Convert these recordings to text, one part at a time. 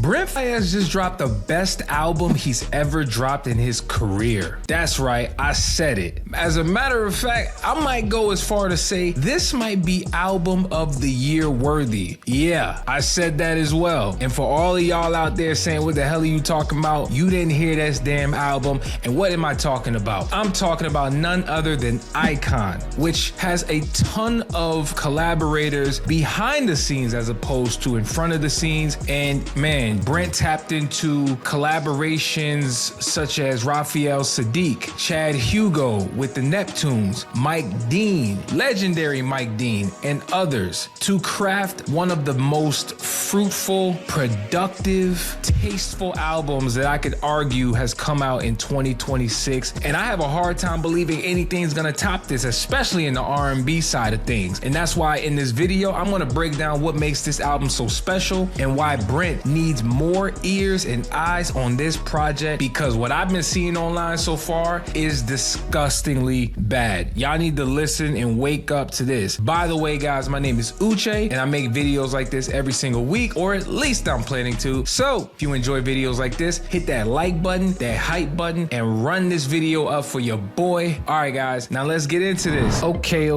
Brent Faiyaz just dropped the best album he's ever dropped in his career. That's right, I said it. As a matter of fact, I might go as far to say this might be album of the year worthy. Yeah, I said that as well. And for all of y'all out there saying, what the hell are you talking about? You didn't hear this damn album. And what am I talking about? I'm talking about none other than Icon, which has a ton of collaborators behind the scenes as opposed to in front of the scenes. And man, Brent tapped into collaborations such as Raphael Saadiq, Chad Hugo with the Neptunes, Mike Dean, legendary Mike Dean, and others to craft one of the most fruitful, productive, tasteful albums that I could argue has come out in 2026. And I have a hard time believing anything's gonna top this, especially in the R&B side of things. And that's why in this video, I'm gonna break down what makes this album so special and why Brent needs more ears and eyes on this project, because what I've been seeing online so far is disgustingly bad. Y'all need to listen and wake up to this. By the way, guys, my name is Uche, and I make videos like this every single week, or at least I'm planning to. So if you enjoy videos like this, hit that like button, that hype button, and run this video up for your boy. All right, guys, now let's get into this. Okay.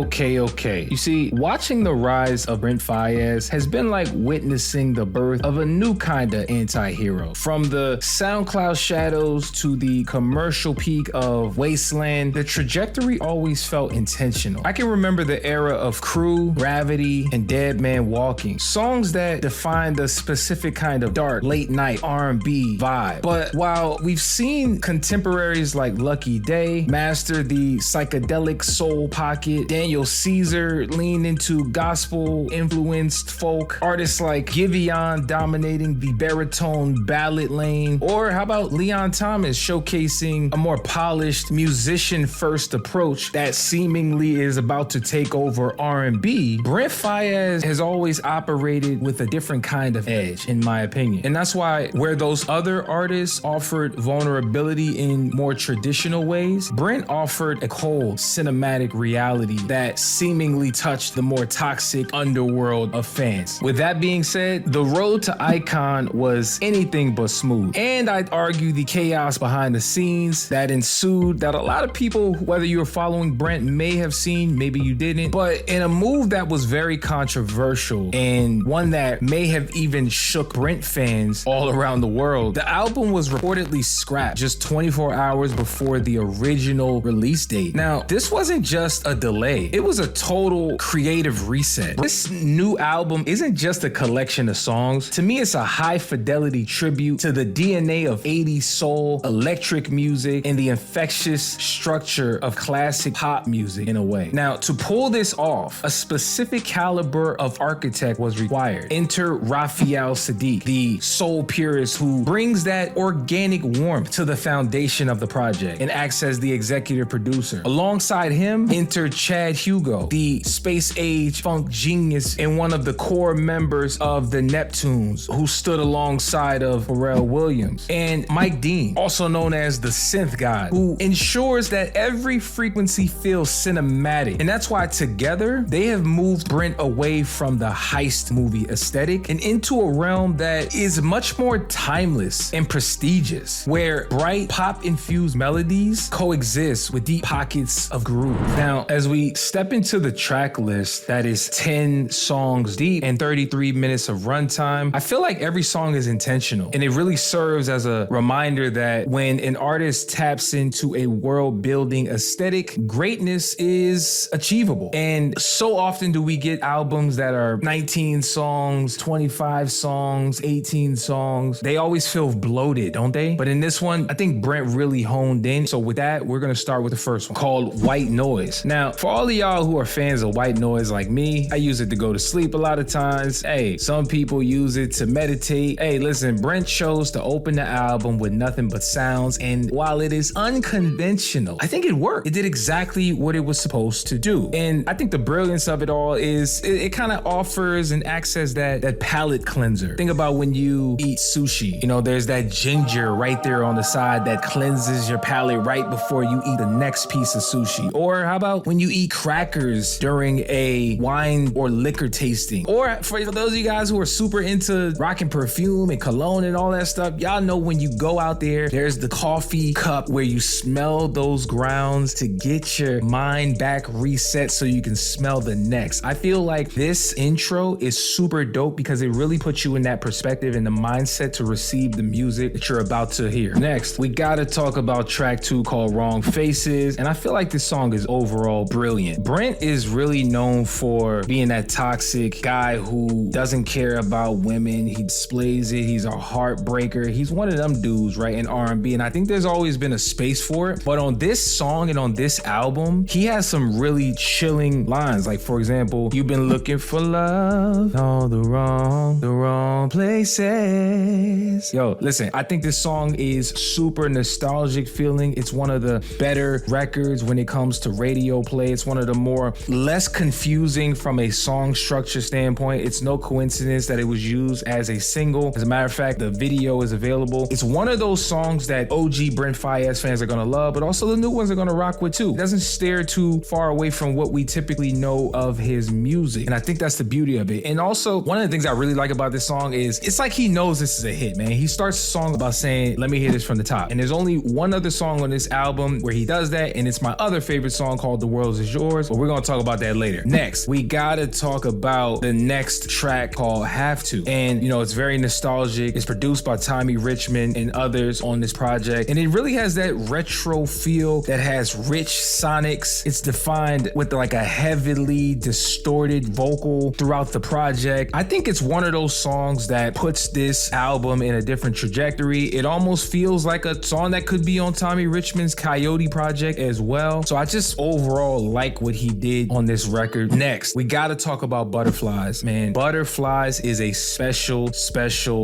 You see, watching the rise of Brent Faiyaz has been like witnessing the birth of a new kind of anti-hero. From the SoundCloud shadows to the commercial peak of Wasteland, the trajectory always felt intentional. I can remember the era of Crew, Gravity, and Dead Man Walking, songs that defined a specific kind of dark, late night R&B vibe. But while we've seen contemporaries like Lucky Day master the psychedelic soul pocket, Daniel Caesar lean into gospel-influenced folk, artists like Giveon dominating the baritone ballad lane, or how about Leon Thomas showcasing a more polished musician-first approach that seemingly is about to take over R&B, Brent Faiyaz has always operated with a different kind of edge, in my opinion. And that's why where those other artists offered vulnerability in more traditional ways, Brent offered a cold cinematic reality that seemingly touched the more toxic underworld of fans. With that being said, the road to Icon was anything but smooth. And I'd argue the chaos behind the scenes that ensued that a lot of people, whether you were following Brent, may have seen, maybe you didn't, but in a move that was very controversial and one that may have even shook Brent fans all around the world, the album was reportedly scrapped just 24 hours before the original release date. Now, this wasn't just a delay, it was a total creative reset. This new album isn't just a collection of songs. To me, it's a high fidelity tribute to the DNA of 80s soul, electric music, and the infectious structure of classic pop music in a way. Now, to pull this off, a specific caliber of architect was required. Enter Raphael Saadiq, the soul purist who brings that organic warmth to the foundation of the project and acts as the executive producer. Alongside him, enter Chad Hugo, the space-age funk genius and one of the core members of the Neptunes, who stood alongside of Pharrell Williams, and Mike Dean, also known as the synth god, who ensures that every frequency feels cinematic. And that's why together they have moved Brent away from the heist movie aesthetic and into a realm that is much more timeless and prestigious, where bright pop-infused melodies coexist with deep pockets of groove. Now, as we step into the track list that is 10 songs deep and 33 minutes of runtime, I feel like every song is intentional, and it really serves as a reminder that when an artist taps into a world-building aesthetic, greatness is achievable. And so often do we get albums that are 19 songs, 25 songs, 18 songs. They always feel bloated, don't they? But in this one, I think Brent really honed in. So with that, we're gonna start with the first one, called White Noise. Now, for all of y'all who are fans of white noise like me, I use it to go to sleep a lot of times. Hey, some people use it to meditate. Hey, listen, Brent chose to open the album with nothing but sounds, and while it is unconventional, I think it worked. It did exactly what it was supposed to do. And I think the brilliance of it all is it kind of offers and acts as that palate cleanser. Think about when you eat sushi. You know, there's that ginger right there on the side that cleanses your palate right before you eat the next piece of sushi. Or how about when you eat crackers during a wine or liquor tasting? Or for those of you guys who are super into rocking perfume, perfume and cologne and all that stuff. Y'all know when you go out there, there's the coffee cup where you smell those grounds to get your mind back reset so you can smell the next. I feel like this intro is super dope because it really puts you in that perspective and the mindset to receive the music that you're about to hear. Next, we gotta talk about track 2 called Wrong Faces, and I feel like this song is overall brilliant. Brent is really known for being that toxic guy who doesn't care about women. He displays it. He's a heartbreaker. He's one of them dudes, right, in R&B, and I think there's always been a space for it. But on this song and on this album, he has some really chilling lines. Like, for example, you've been looking for love, all the wrong places. Yo, listen, I think this song is super nostalgic feeling. It's one of the better records when it comes to radio play. It's one of the more less confusing from a song structure standpoint. It's no coincidence that it was used as a single. As a matter of fact, the video is available. It's one of those songs that OG Brent Faiyaz fans are gonna love, but also the new ones are gonna rock with too. It doesn't steer too far away from what we typically know of his music, and I think that's the beauty of it. And also, one of the things I really like about this song is it's like he knows this is a hit, man. He starts the song about saying, let me hear this from the top. And there's only one other song on this album where he does that, and it's my other favorite song called The World Is Yours, but we're gonna talk about that later. Next, we gotta talk about the next track called Have To. And, you know, it's very nostalgic. It's produced by Tommy Richmond and others on this project. And it really has that retro feel that has rich sonics. It's defined with like a heavily distorted vocal throughout the project. I think it's one of those songs that puts this album in a different trajectory. It almost feels like a song that could be on Tommy Richmond's Coyote project as well. So I just overall like what he did on this record. Next, we gotta talk about Butterflies, man. Butterflies is a special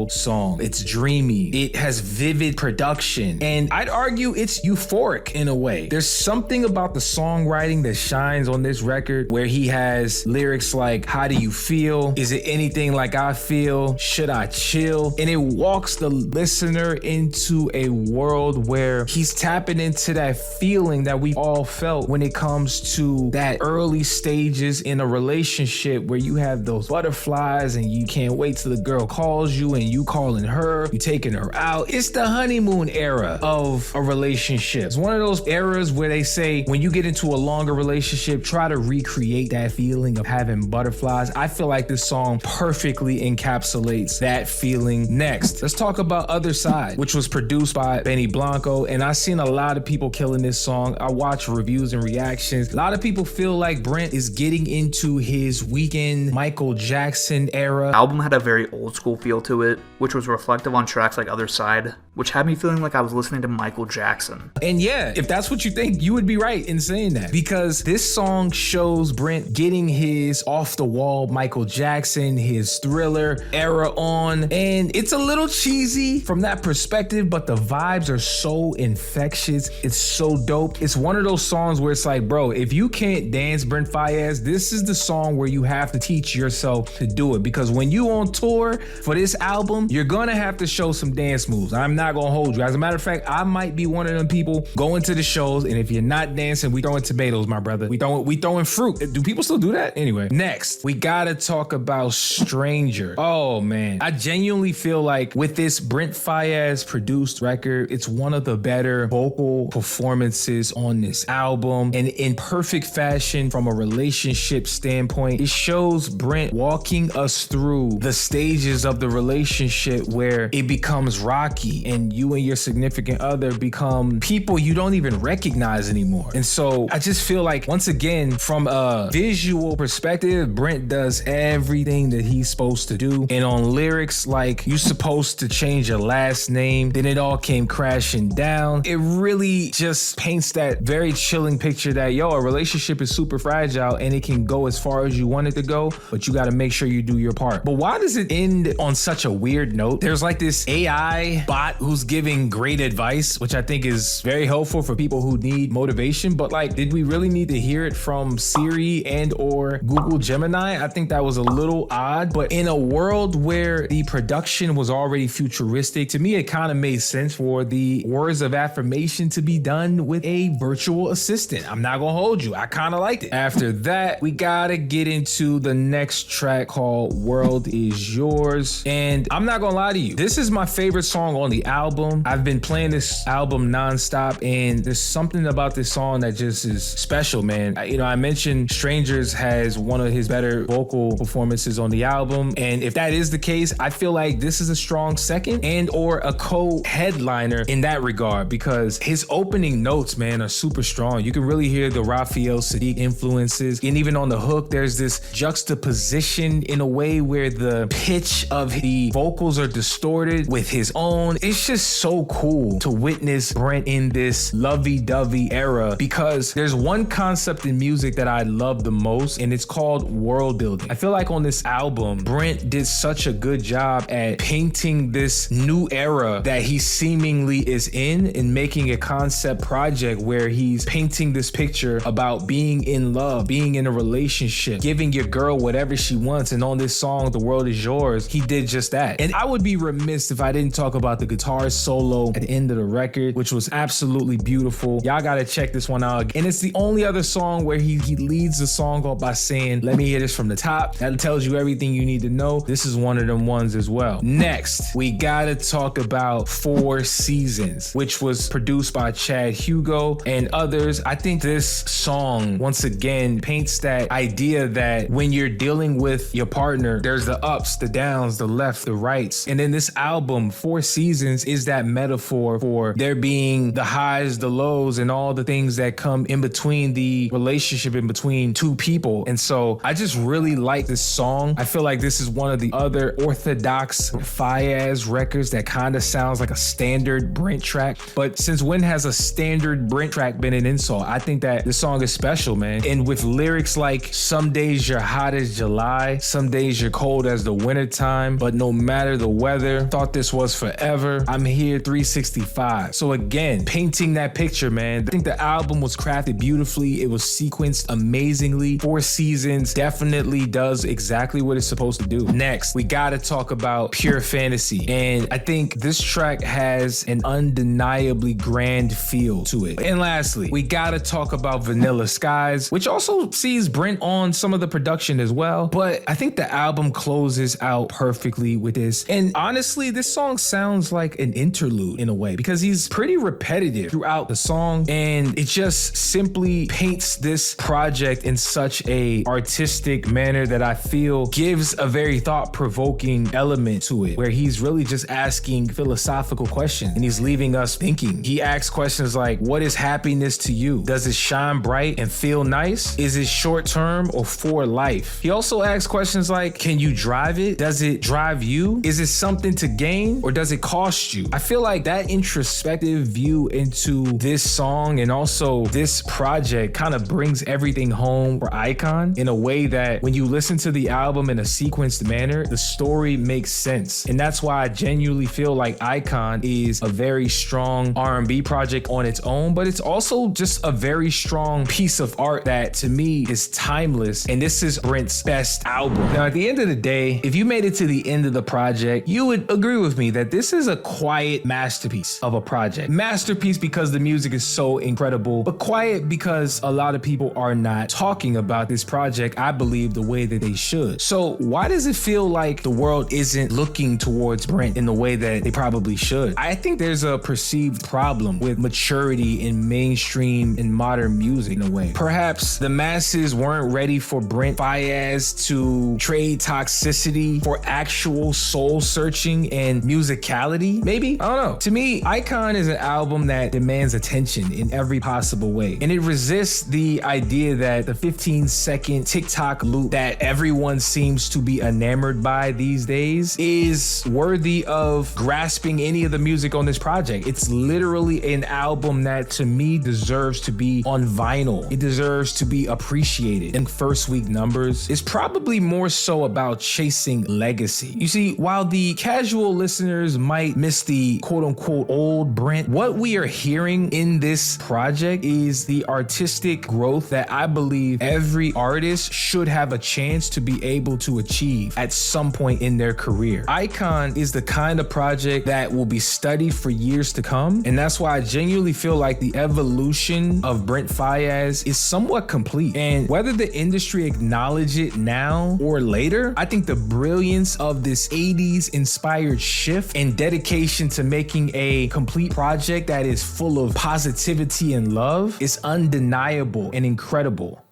song. It's dreamy. It has vivid production. And I'd argue it's euphoric in a way. There's something about the songwriting that shines on this record where he has lyrics like, how do you feel? Is it anything like I feel? Should I chill? And it walks the listener into a world where he's tapping into that feeling that we all felt when it comes to that early stages in a relationship where you have those butterflies and you can't wait till the girl calls you and you calling her, you taking her out. It's the honeymoon era of a relationship. It's one of those eras where they say when you get into a longer relationship, try to recreate that feeling of having butterflies. I feel like this song perfectly encapsulates that feeling. Next, let's talk about Other Side, which was produced by Benny Blanco, and I've seen a lot of people killing this song. I watch reviews and reactions. A lot of people feel like Brent is getting into his Weekend Michael Jackson era. The album had a very old school feel to it, which was reflective on tracks like Other Side, which had me feeling like I was listening to Michael Jackson. And yeah, if that's what you think, you would be right in saying that, because this song shows Brent getting his off the wall Michael Jackson, his Thriller era on, and it's a little cheesy from that perspective, but the vibes are so infectious. It's so dope. It's one of those songs where it's like, bro, if you can't dance Brent Faiyaz, this is the song where you have to teach yourself to do it, because when you on tour for this album, you're gonna have to show some dance moves. I'm not gonna hold you. As a matter of fact, I might be one of them people going to the shows, and if you're not dancing, we throwing tomatoes, my brother. We throwing fruit. Do people still do that? Anyway, next, we gotta talk about Stranger. Oh man, I genuinely feel like with this Brent Faiyaz produced record, it's one of the better vocal performances on this album, and in perfect fashion from a relationship standpoint. It shows Brent walking us through the stages of the relationship where it becomes rocky and you and your significant other become people you don't even recognize anymore. And so I just feel like, once again, from a visual perspective, Brent does everything that he's supposed to do. And on lyrics like, you supposed to change your last name, then it all came crashing down. It really just paints that very chilling picture that, yo, a relationship is super fragile and it can go as far as you want it to go, but you got to make sure you do your part. But why does it end on such a weird note? There's like this AI bot who's giving great advice, which I think is very helpful for people who need motivation. But like, did we really need to hear it from Siri and or Google Gemini? I think that was a little odd, but in a world where the production was already futuristic, to me, it kind of made sense for the words of affirmation to be done with a virtual assistant. I'm not gonna hold you. I kind of liked it. After that, we gotta get into the next track called World Is Yours. And I'm not not gonna lie to you, this is my favorite song on the album. I've been playing this album nonstop, and there's something about this song that just is special, man. I mentioned Strangers has one of his better vocal performances on the album, and if that is the case, I feel like this is a strong second and or a co-headliner in that regard, because his opening notes, man, are super strong. You can really hear the Raphael Saadiq influences, and even on the hook, there's this juxtaposition in a way where the pitch of the vocals are distorted with his own. It's just so cool to witness Brent in this lovey-dovey era, because there's one concept in music that I love the most, and it's called world building. I feel like on this album, Brent did such a good job at painting this new era that he seemingly is in, and making a concept project where he's painting this picture about being in love, being in a relationship, giving your girl whatever she wants. And on this song, The World Is Yours, he did just that. And I would be remiss if I didn't talk about the guitar solo at the end of the record, which was absolutely beautiful. Y'all gotta check this one out. And it's the only other song where he leads the song off by saying, "Let me hear this from the top." That tells you everything you need to know. This is one of them ones as well. Next, we gotta talk about 4 Seasons, which was produced by Chad Hugo and others. I think this song, once again, paints that idea that when you're dealing with your partner, there's the ups, the downs, the left, the rights. And in this album, 4 Seasons is that metaphor for there being the highs, the lows, and all the things that come in between the relationship in between two people. And so I just really like this song. I feel like this is one of the other orthodox Faiyaz records that kind of sounds like a standard Brent track. But since when has a standard Brent track been an insult? I think that this song is special, man. And with lyrics like, "Some days you're hot as July, some days you're cold as the wintertime, but no matter the weather, thought this was forever, I'm here 365. So again, painting that picture, man. I think the album was crafted beautifully. It was sequenced amazingly. 4 Seasons definitely does exactly what it's supposed to do. Next, we gotta talk about Pure Fantasy. And I think this track has an undeniably grand feel to it. And lastly, we gotta talk about Vanilla Skies, which also sees Brent on some of the production as well. But I think the album closes out perfectly with this. And honestly, this song sounds like an interlude in a way, because he's pretty repetitive throughout the song, and it just simply paints this project in such a artistic manner that I feel gives a very thought-provoking element to it, where he's really just asking philosophical questions and he's leaving us thinking. He asks questions like, what is happiness to you? Does it shine bright and feel nice? Is it short-term or for life? He also asks questions like, can you drive it? Does it drive you? Is it something to gain or does it cost you? I feel like that introspective view into this song and also this project kind of brings everything home for Icon in a way that when you listen to the album in a sequenced manner, the story makes sense. And that's why I genuinely feel like Icon is a very strong R&B project on its own, but it's also just a very strong piece of art that to me is timeless. And this is Brent's best album. Now, at the end of the day, if you made it to the end of the project, you would agree with me that this is a quiet masterpiece of a project. Masterpiece because the music is so incredible, but quiet because a lot of people are not talking about this project, I believe, the way that they should. So why does it feel like the world isn't looking towards Brent in the way that they probably should? I think there's a perceived problem with maturity in mainstream and modern music in a way. Perhaps the masses weren't ready for Brent Faiyaz to trade toxicity for actual soul searching and musicality, maybe? I don't know. To me, Icon is an album that demands attention in every possible way. And it resists the idea that the 15-second TikTok loop that everyone seems to be enamored by these days is worthy of grasping any of the music on this project. It's literally an album that to me deserves to be on vinyl. It deserves to be appreciated. And first week numbers is probably more so about chasing legacy. You see, while the casual listeners might miss the quote unquote old Brent, what we are hearing in this project is the artistic growth that I believe every artist should have a chance to be able to achieve at some point in their career. Icon is the kind of project that will be studied for years to come, and that's why I genuinely feel like the evolution of Brent Faiyaz is somewhat complete. And whether the industry acknowledge it now or later, I think the brilliance of this 80s 80s inspired shift and dedication to making a complete project that is full of positivity and love is undeniable and incredible.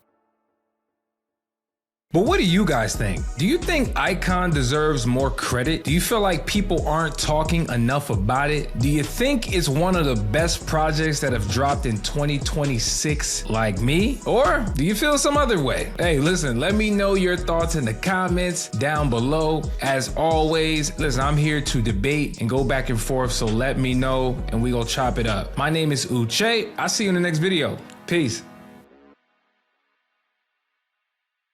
But what do you guys think? Do you think Icon deserves more credit? Do you feel like people aren't talking enough about it? Do you think it's one of the best projects that have dropped in 2026 like me? Or do you feel some other way? Hey, listen, let me know your thoughts in the comments down below. As always, listen, I'm here to debate and go back and forth, so let me know and we gonna chop it up. My name is Uche. I'll see you in the next video. Peace.